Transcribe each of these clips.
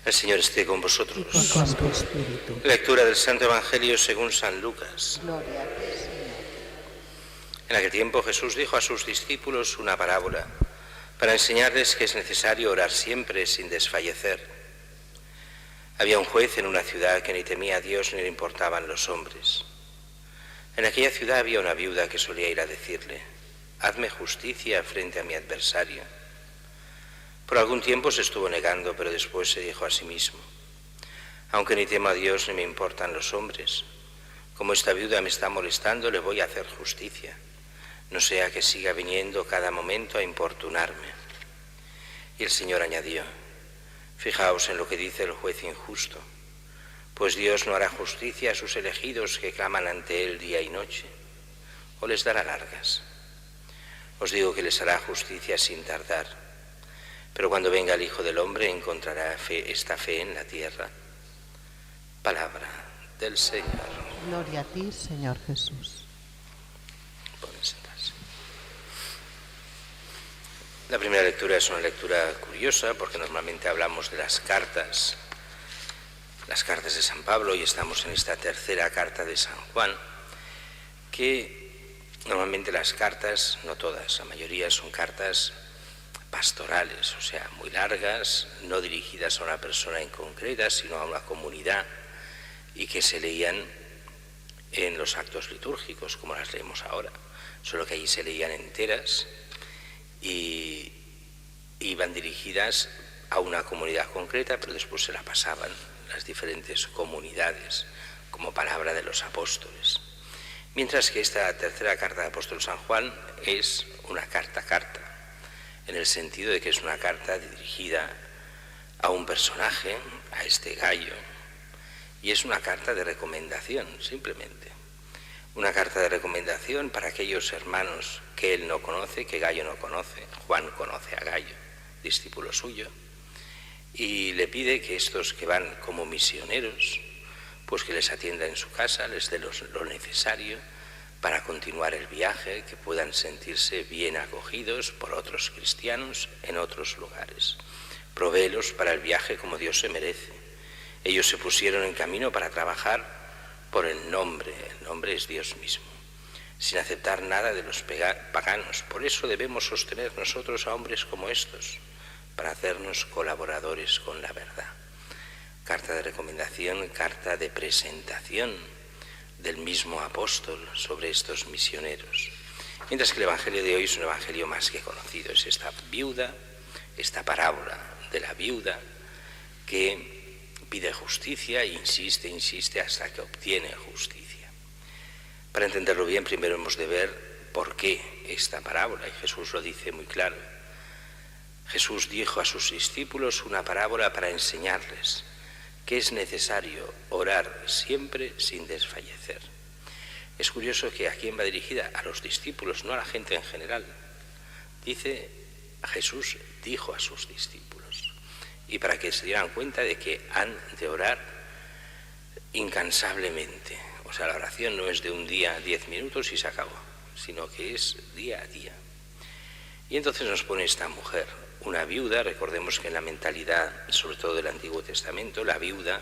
El Señor esté con vosotros. Y con tu espíritu. Lectura del Santo Evangelio según San Lucas. Gloria a ti, Señor. En aquel tiempo Jesús dijo a sus discípulos una parábola para enseñarles que es necesario orar siempre sin desfallecer. Había un juez en una ciudad que ni temía a Dios ni le importaban los hombres. En aquella ciudad había una viuda que solía ir a decirle: «Hazme justicia frente a mi adversario». Por algún tiempo se estuvo negando, pero después se dijo a sí mismo: «Aunque ni temo a Dios ni me importan los hombres, como esta viuda me está molestando, le voy a hacer justicia, no sea que siga viniendo cada momento a importunarme». Y el Señor añadió: «Fijaos en lo que dice el juez injusto, pues Dios no hará justicia a sus elegidos que claman ante Él día y noche, o les dará largas. Os digo que les hará justicia sin tardar, pero cuando venga el Hijo del Hombre encontrará esta fe en la tierra». Palabra del Señor. Gloria a ti, Señor Jesús. Pueden sentarse. La primera lectura es una lectura curiosa porque normalmente hablamos de las cartas de San Pablo, y estamos en esta tercera carta de San Juan, que normalmente las cartas, no todas, la mayoría son cartas pastorales, o sea, muy largas, no dirigidas a una persona en concreta, sino a una comunidad, y que se leían en los actos litúrgicos, como las leemos ahora, solo que allí se leían enteras y iban dirigidas a una comunidad concreta, pero después se la pasaban las diferentes comunidades como palabra de los apóstoles. Mientras que esta tercera carta del apóstol San Juan es una carta, en el sentido de que es una carta dirigida a un personaje, a este Gayo, y es una carta de recomendación, simplemente. Una carta de recomendación para aquellos hermanos que él no conoce, que Gayo no conoce. Juan conoce a Gayo, discípulo suyo, y le pide que estos que van como misioneros, pues que les atienda en su casa, les dé lo necesario para continuar el viaje, que puedan sentirse bien acogidos por otros cristianos en otros lugares. Provéelos para el viaje como Dios se merece. Ellos se pusieron en camino para trabajar por el nombre es Dios mismo, sin aceptar nada de los paganos. Por eso debemos sostener nosotros a hombres como estos, para hacernos colaboradores con la verdad. Carta de recomendación, carta de presentación del mismo apóstol sobre estos misioneros. Mientras que el Evangelio de hoy es un Evangelio más que conocido, es esta viuda, esta parábola de la viuda que pide justicia e insiste hasta que obtiene justicia. Para entenderlo bien, primero hemos de ver por qué esta parábola, y Jesús lo dice muy claro. Jesús dijo a sus discípulos una parábola para enseñarles que es necesario orar siempre sin desfallecer. Es curioso que a quién va dirigida, a los discípulos, no a la gente en general. Jesús dijo a sus discípulos, y para que se dieran cuenta de que han de orar incansablemente. O sea, la oración no es de un día 10 minutos y se acabó, sino que es día a día. Y entonces nos pone esta mujer, una viuda. Recordemos que en la mentalidad, sobre todo del Antiguo Testamento, la viuda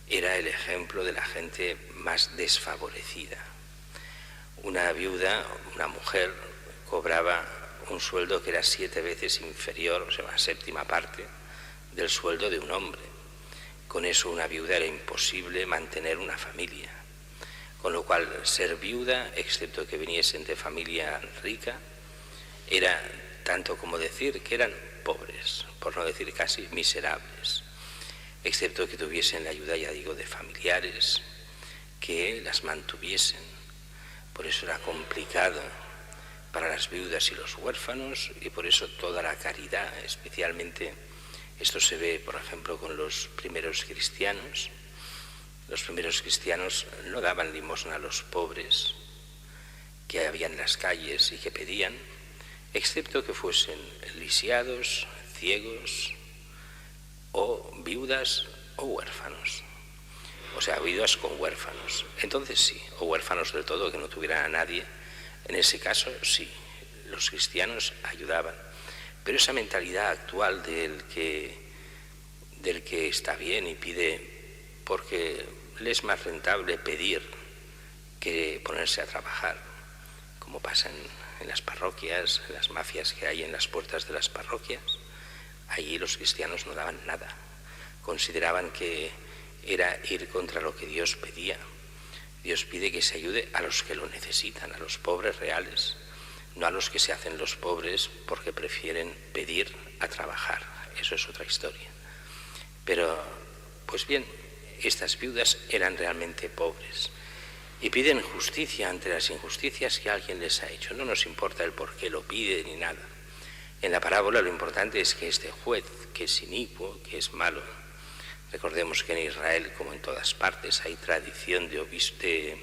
era el ejemplo de la gente más desfavorecida. Una viuda, una mujer, cobraba un sueldo que era 7 veces inferior, o sea, una séptima parte del sueldo de un hombre. Con eso una viuda era imposible mantener una familia. Con lo cual, ser viuda, excepto que viniesen de familia rica, era tanto como decir que eran pobres, por no decir casi miserables, excepto que tuviesen la ayuda, ya digo, de familiares que las mantuviesen. Por eso era complicado para las viudas y los huérfanos, y por eso toda la caridad, especialmente esto se ve, por ejemplo, con los primeros cristianos. Los primeros cristianos no daban limosna a los pobres que había en las calles y que pedían, excepto que fuesen lisiados, ciegos, o viudas o huérfanos. O sea, viudas con huérfanos. Entonces sí, o huérfanos del todo, que no tuvieran a nadie. En ese caso sí, los cristianos ayudaban. Pero esa mentalidad actual del que del que está bien y pide porque le es más rentable pedir que ponerse a trabajar, como pasa en las parroquias, en las mafias que hay en las puertas de las parroquias. Allí los cristianos no daban nada, consideraban que era ir contra lo que Dios pedía. Dios pide que se ayude a los que lo necesitan, a los pobres reales, no a los que se hacen los pobres porque prefieren pedir a trabajar. Eso es otra historia. Pero, pues bien, estas viudas eran realmente pobres y piden justicia ante las injusticias que alguien les ha hecho. No nos importa el por qué lo pide ni nada. En la parábola lo importante es que este juez, que es inicuo, que es malo. Recordemos que en Israel, como en todas partes, hay tradición de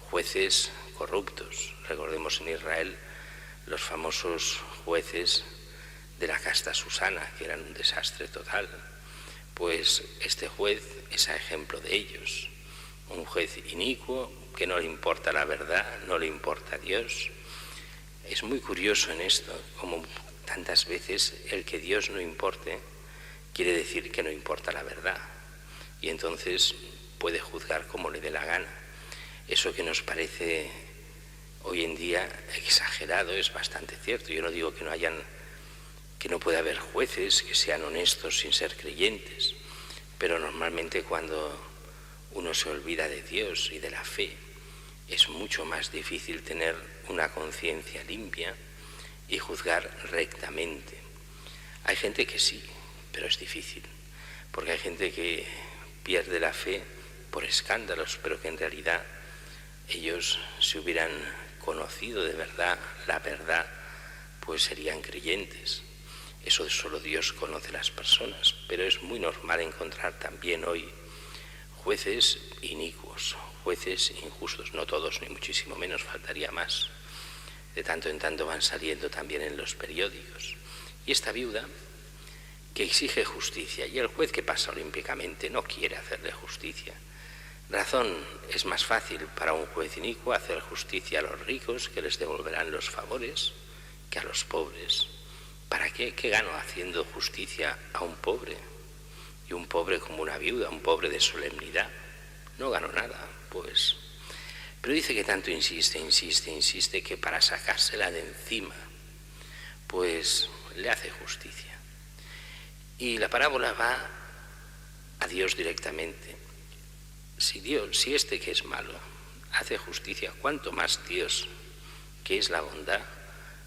jueces corruptos. Recordemos en Israel los famosos jueces de la casta Susana, que eran un desastre total. Pues este juez es a ejemplo de ellos. Un juez inicuo que no le importa la verdad, no le importa a Dios. Es muy curioso en esto, como tantas veces el que Dios no importe quiere decir que no importa la verdad, y entonces puede juzgar como le dé la gana. Eso que nos parece hoy en día exagerado es bastante cierto. Yo no digo que no pueda haber jueces que sean honestos sin ser creyentes, pero normalmente cuando uno se olvida de Dios y de la fe, es mucho más difícil tener una conciencia limpia y juzgar rectamente. Hay gente que sí, pero es difícil, porque hay gente que pierde la fe por escándalos, pero que en realidad ellos, si hubieran conocido de verdad la verdad, pues serían creyentes. Eso solo Dios conoce las personas, pero es muy normal encontrar también hoy jueces inicuos, jueces injustos, no todos, ni muchísimo menos, faltaría más. De tanto en tanto van saliendo también en los periódicos. Y esta viuda que exige justicia, y el juez que pasa olímpicamente no quiere hacerle justicia. Razón, es más fácil para un juez inicuo hacer justicia a los ricos, que les devolverán los favores, que a los pobres. ¿Para qué? ¿Qué gano haciendo justicia a un pobre? Y un pobre como una viuda, un pobre de solemnidad. No gano nada, pues. Pero dice que tanto insiste, que para sacársela de encima, pues le hace justicia. Y la parábola va a Dios directamente. Si este que es malo hace justicia, ¿cuánto más Dios, que es la bondad,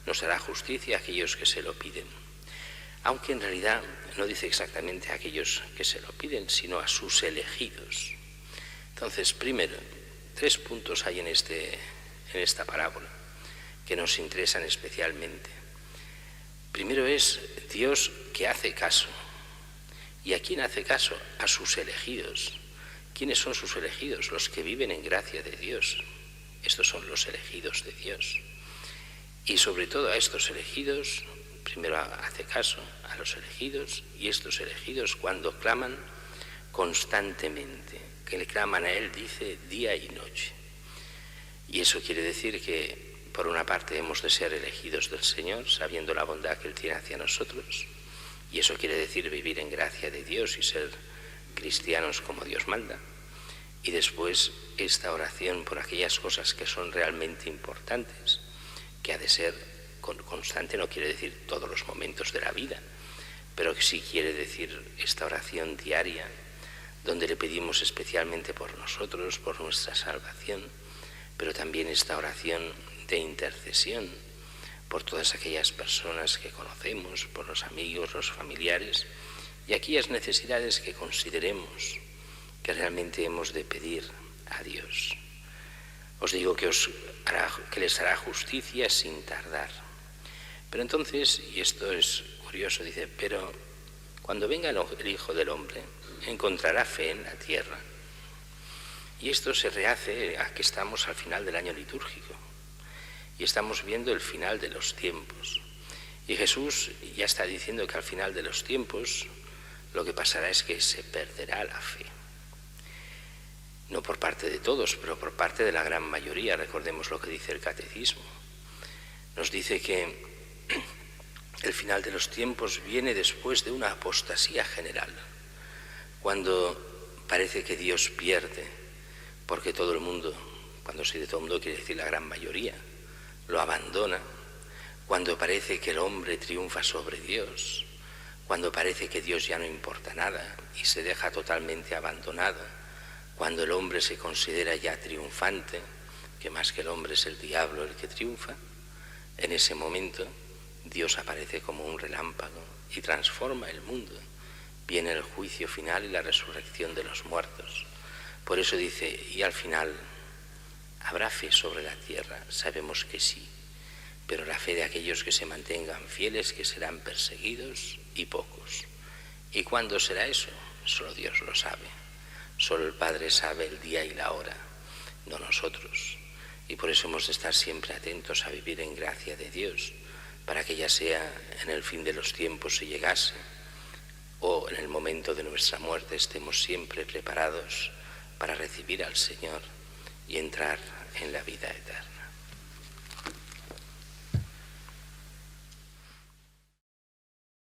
nos hará justicia a aquellos que se lo piden? Aunque en realidad no dice exactamente a aquellos que se lo piden, sino a sus elegidos. Entonces, primero, 3 puntos hay en esta parábola que nos interesan especialmente. Primero es Dios que hace caso. ¿Y a quién hace caso? A sus elegidos. ¿Quiénes son sus elegidos? Los que viven en gracia de Dios. Estos son los elegidos de Dios. Y sobre todo a estos elegidos, primero hace caso a los elegidos, y estos elegidos cuando claman constantemente, que le claman a Él, dice, día y noche. Y eso quiere decir que por una parte hemos de ser elegidos del Señor, sabiendo la bondad que Él tiene hacia nosotros, y eso quiere decir vivir en gracia de Dios y ser cristianos como Dios manda. Y después esta oración por aquellas cosas que son realmente importantes, que ha de ser constante, no quiere decir todos los momentos de la vida, pero que sí quiere decir esta oración diaria, donde le pedimos especialmente por nosotros, por nuestra salvación, pero también esta oración de intercesión por todas aquellas personas que conocemos, por los amigos, los familiares, y aquellas necesidades que consideremos que realmente hemos de pedir a Dios. Os digo que les hará justicia sin tardar. Pero entonces, y esto es curioso, dice, pero cuando venga el Hijo del Hombre, encontrará fe en la tierra. Y esto se rehace a que estamos al final del año litúrgico y estamos viendo el final de los tiempos. Y Jesús ya está diciendo que al final de los tiempos lo que pasará es que se perderá la fe. No por parte de todos, pero por parte de la gran mayoría. Recordemos lo que dice el Catecismo. Nos dice que el final de los tiempos viene después de una apostasía general. cuando parece que Dios pierde, porque todo el mundo, cuando se dice todo el mundo quiere decir la gran mayoría, lo abandona, cuando parece que el hombre triunfa sobre Dios, cuando parece que Dios ya no importa nada y se deja totalmente abandonado, cuando el hombre se considera ya triunfante, que más que el hombre es el diablo el que triunfa, en ese momento Dios aparece como un relámpago y transforma el mundo. Viene el juicio final y la resurrección de los muertos. Por eso dice, y al final, ¿habrá fe sobre la tierra? Sabemos que sí, pero la fe de aquellos que se mantengan fieles, que serán perseguidos y pocos. ¿Y cuándo será eso? Solo Dios lo sabe. Solo el Padre sabe el día y la hora, no nosotros. Y por eso hemos de estar siempre atentos a vivir en gracia de Dios, para que ya sea en el fin de los tiempos si llegase, o en el momento de nuestra muerte estemos siempre preparados para recibir al Señor y entrar en la vida eterna.